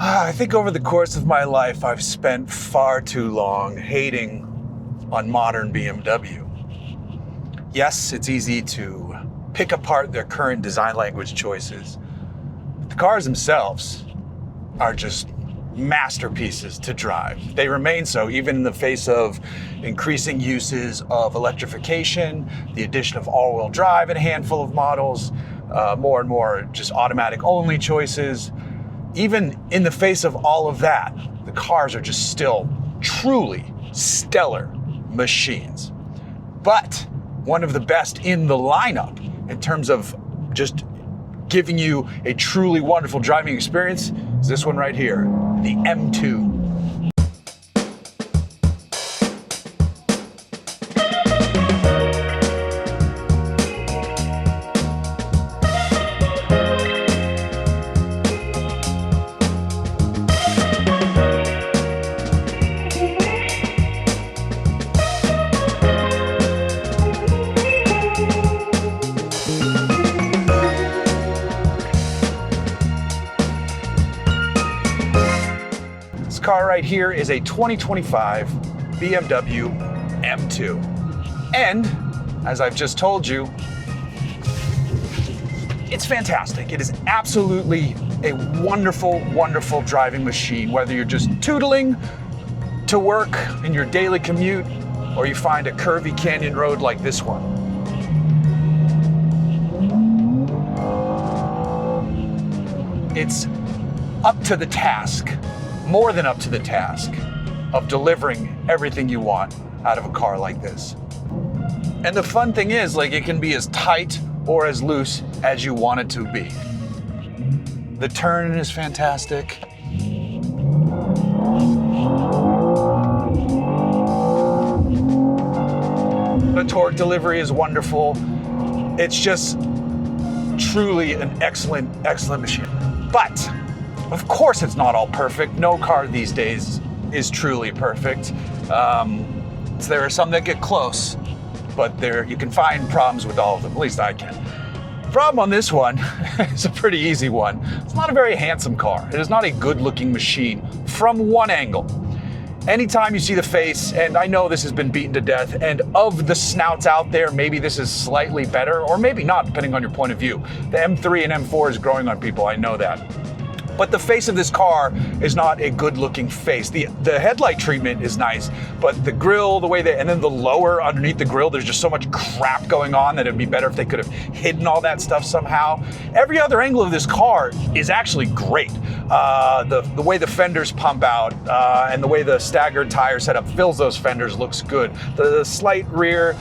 I think over the course of my life, I've spent far too long hating on modern BMW. Yes, it's easy to pick apart their current design language choices. But the cars themselves are just masterpieces to drive. They remain so even in the face of increasing uses of electrification, the addition of all-wheel drive in a handful of models, more and more just automatic-only choices. Even in the face of all of that, the cars are just still truly stellar machines. But one of the best in the lineup in terms of just giving you a truly wonderful driving experience is this one right here, the M2. This car right here is a 2025 BMW M2. And as I've just told you, it's fantastic. It is absolutely a wonderful, wonderful driving machine, whether you're just tootling to work in your daily commute or you find a curvy canyon road like this one. It's up to the task, more than up to the task, of delivering everything you want out of a car like this. And the fun thing is, like, it can be as tight or as loose as you want it to be. The turn is fantastic. The torque delivery is wonderful. It's just truly an excellent, excellent machine. But of course it's not all perfect. No car these days is truly perfect. There are some that get close, but you can find problems with all of them. At least I can. The problem on this one is a pretty easy one. It's not a very handsome car. It is not a good-looking machine from one angle. Anytime you see the face, and I know this has been beaten to death, and of the snouts out there, maybe this is slightly better, or maybe not, depending on your point of view. The M3 and M4 is growing on people, I know that. But the face of this car is not a good-looking face. The headlight treatment is nice, but the grille, the way and then the lower underneath the grille, there's just so much crap going on that it'd be better if they could have hidden all that stuff somehow. Every other angle of this car is actually great. The way the fenders pump out and the way the staggered tire setup fills those fenders looks good. The slight rear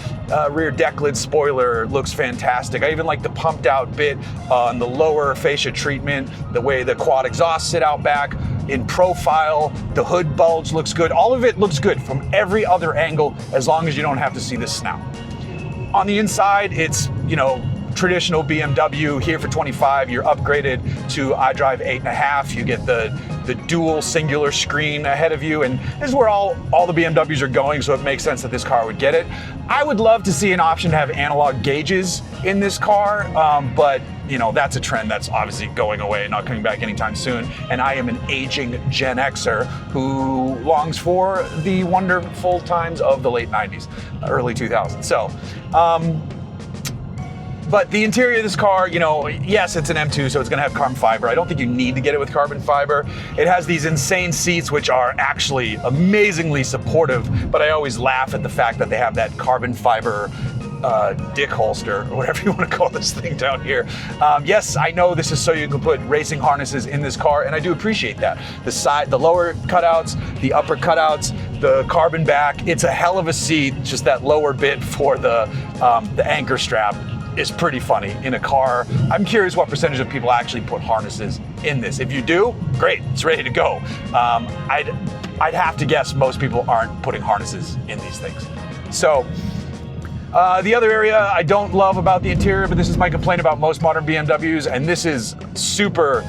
deck lid spoiler looks fantastic. I even like the pumped out bit on the lower fascia treatment, the way the quad exhausts sit out back in profile, the hood bulge looks good. All of it looks good from every other angle as long as you don't have to see the snout. On the inside, it's, traditional BMW. Here for 25, you're upgraded to iDrive 8.5. You get the dual singular screen ahead of you, and this is where all the BMWs are going, so it makes sense that this car would get it. I would love to see an option to have analog gauges in this car, but that's a trend that's obviously going away, not coming back anytime soon. And I am an aging Gen Xer who longs for the wonderful times of the late 90s, early 2000s. So, but the interior of this car, yes, it's an M2, so it's gonna have carbon fiber. I don't think you need to get it with carbon fiber. It has these insane seats, which are actually amazingly supportive, but I always laugh at the fact that they have that carbon fiber dick holster, or whatever you want to call this thing down here. Yes, I know this is so you can put racing harnesses in this car, and I do appreciate that. The lower cutouts, the upper cutouts, the carbon back, it's a hell of a seat. Just that lower bit for the anchor strap is pretty funny in a car. I'm curious what percentage of people actually put harnesses in this. If you do, great, it's ready to go. I'd have to guess most people aren't putting harnesses in these things. So, the other area I don't love about the interior, but this is my complaint about most modern BMWs, and this is super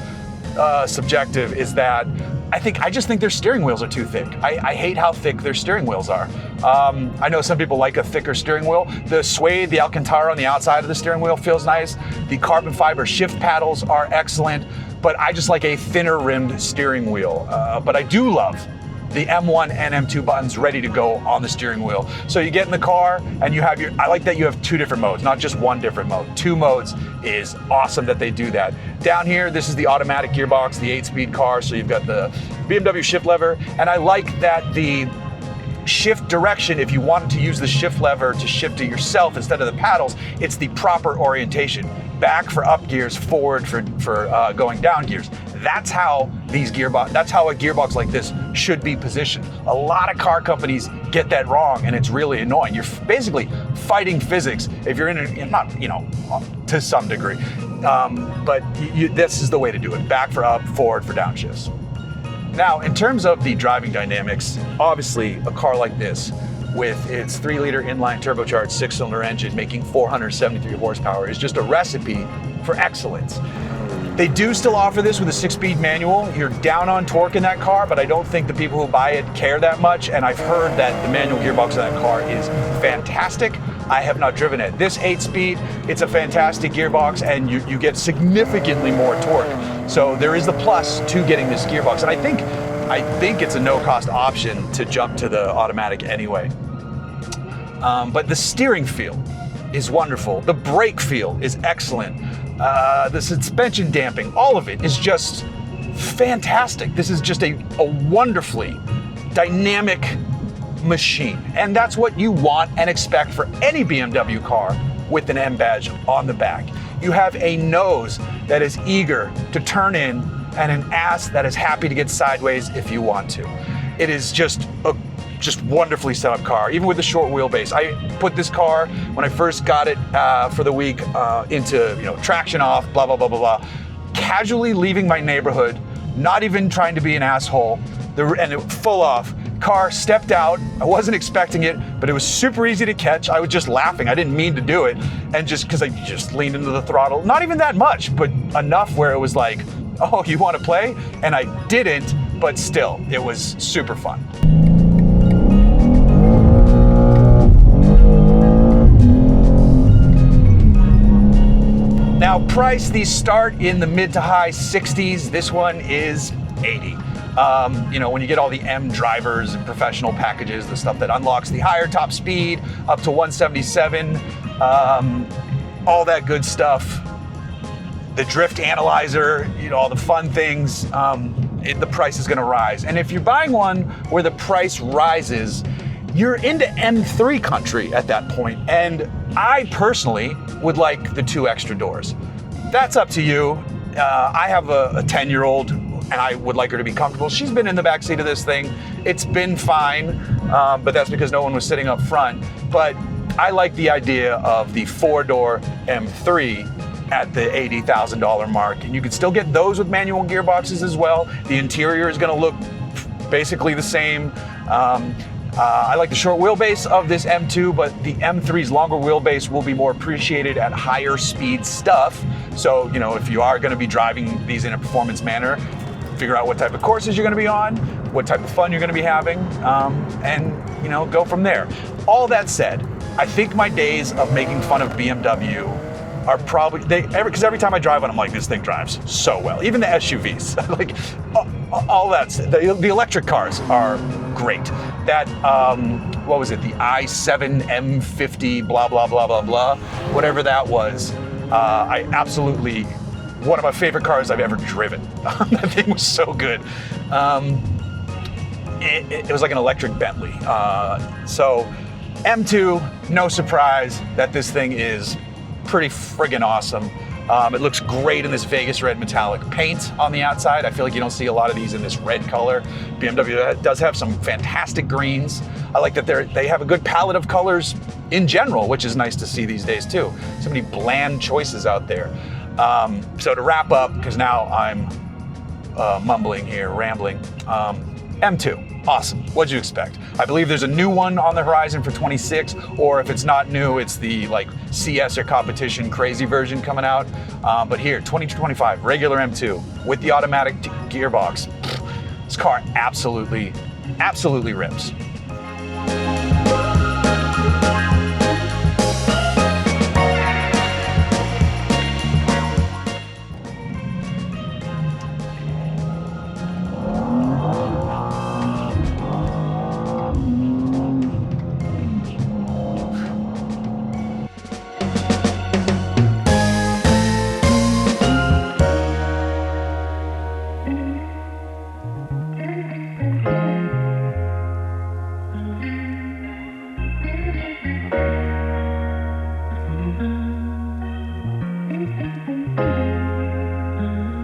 subjective, is that I just think their steering wheels are too thick. I hate how thick their steering wheels are. I know some people like a thicker steering wheel. The suede, the Alcantara on the outside of the steering wheel feels nice. The carbon fiber shift paddles are excellent. but I just like a thinner rimmed steering wheel. But I do love the M1 and M2 buttons ready to go on the steering wheel. So you get in the car and you have I like that you have 2 different modes, not just 1 different mode. 2 modes is awesome that they do that. Down here, this is the automatic gearbox, the 8-speed car, so you've got the BMW shift lever, and I like that the shift direction, if you wanted to use the shift lever to shift it yourself instead of the paddles, it's the proper orientation. Back for up gears, forward for going down gears. That's how that's how a gearbox like this should be positioned. A lot of car companies get that wrong, and it's really annoying. You're basically fighting physics if you're not, to some degree, but this is the way to do it. Back for up, forward for downshifts. Now, in terms of the driving dynamics, obviously a car like this with its 3-liter inline turbocharged 6-cylinder engine making 473 horsepower is just a recipe for excellence. They do still offer this with a 6-speed manual. You're down on torque in that car, but I don't think the people who buy it care that much, and I've heard that the manual gearbox in that car is fantastic. I have not driven it. This 8-speed, it's a fantastic gearbox, and you get significantly more torque. So there is the plus to getting this gearbox, and I think it's a no-cost option to jump to the automatic anyway. But the steering feel is wonderful. The brake feel is excellent. The suspension damping, all of it is just fantastic. This is just a wonderfully dynamic machine. And that's what you want and expect for any BMW car with an M badge on the back. You have a nose that is eager to turn in and an ass that is happy to get sideways if you want to. It is just a wonderfully set up car, even with the short wheelbase. I put this car, when I first got it for the week, into traction off, blah, blah, blah, blah, blah. Casually leaving my neighborhood, not even trying to be an asshole, and it full off. Car stepped out, I wasn't expecting it, but it was super easy to catch. I was just laughing, I didn't mean to do it, and just because I just leaned into the throttle, not even that much, but enough where it was like, oh, you want to play? And I didn't, but still, it was super fun. Now, price, these start in the mid to high 60s. This one is 80. When you get all the M drivers and professional packages, the stuff that unlocks the higher top speed up to 177, all that good stuff. The drift analyzer, all the fun things, the price is gonna rise. And if you're buying one where the price rises, you're into M3 country at that point. And I personally would like the 2 extra doors. That's up to you. I have a 10-year-old and I would like her to be comfortable. She's been in the backseat of this thing. It's been fine, but that's because no one was sitting up front. But I like the idea of the 4-door M3 at the $80,000 mark. And you can still get those with manual gearboxes as well. The interior is gonna look basically the same. I like the short wheelbase of this M2, but the M3's longer wheelbase will be more appreciated at higher speed stuff. So, if you are gonna be driving these in a performance manner, figure out what type of courses you're gonna be on, what type of fun you're gonna be having, and go from there. All that said, I think my days of making fun of BMW are probably, because every time I drive one, I'm like, this thing drives so well. Even the SUVs, like all that, the electric cars are great. That, what was it, the i7 M50, blah, blah, blah, blah, blah, whatever that was, one of my favorite cars I've ever driven. That thing was so good. It was like an electric Bentley. So M2, no surprise that this thing is pretty friggin' awesome. It looks great in this Vegas red metallic paint on the outside. I feel like you don't see a lot of these in this red color. BMW does have some fantastic greens. I like that they have a good palette of colors in general, which is nice to see these days too. So many bland choices out there. So to wrap up, because now I'm mumbling here, rambling, M2, awesome. What'd you expect? I believe there's a new one on the horizon for 26, or if it's not new, it's the CS or competition crazy version coming out. But here, 2025, regular M2 with the automatic gearbox. This car absolutely rips.